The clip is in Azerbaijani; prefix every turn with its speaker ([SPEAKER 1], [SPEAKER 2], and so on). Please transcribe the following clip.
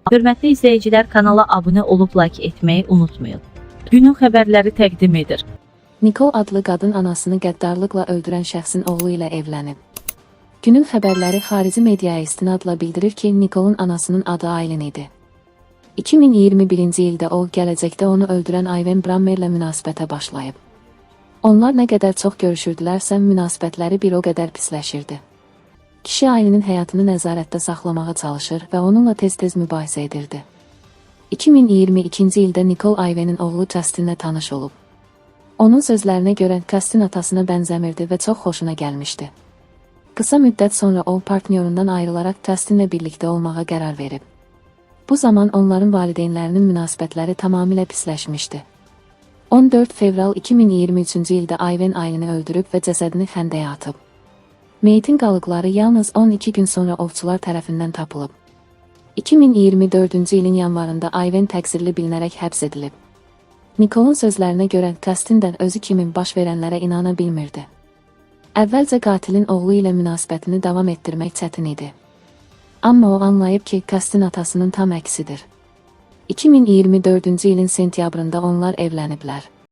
[SPEAKER 1] Hörmətli izləyicilər, kanala abunə olub like etməyi unutmayın. Günün xəbərləri təqdim edir.
[SPEAKER 2] Nikol adlı qadın anasını qəddarlıqla öldürən şəxsin oğlu ilə evlənib. Günün xəbərləri xarici mediaya istinadla bildirir ki, Nikolun anasının adı Aylin idi. 2021-ci ildə o, gələcəkdə onu öldürən Ivan Brammerlə münasibətə başlayıb. Onlar nə qədər çox görüşürdülərsə, münasibətləri bir o qədər pisləşirdi. Kişi Aylinin həyatını nəzarətdə saxlamağa çalışır və onunla tez-tez mübahisə edirdi. 2022-ci ildə Nikol Ivan'ın oğlu Justin'lə tanış olub. Onun sözlərinə görə Justin atasına bənzəmirdi və çox xoşuna gəlmişdi. Qısa müddət sonra o, partnyorundan ayrılaraq Justin'lə birlikdə olmağa qərar verib. Bu zaman onların valideynlərinin münasibətləri tamamilə pisləşmişdi. 14 fevral 2023-cü ildə Ivan Aylin'i öldürüb və cəsədini xəndəyə atıb. Meyitin qalıqları yalnız 12 gün sonra ovçular tərəfindən tapılıb. 2024-cü ilin yanvarında Ivan təqsirli bilinərək həbs edilib. Nikolun sözlərinə görə Justin də özü kimi baş verənlərə inana bilmirdi. Əvvəlcə qatilin oğlu ilə münasibətini davam etdirmək çətin idi. Amma o anlayıb ki, Justin atasının tam əksidir. 2024-cü ilin sentyabrında onlar evləniblər.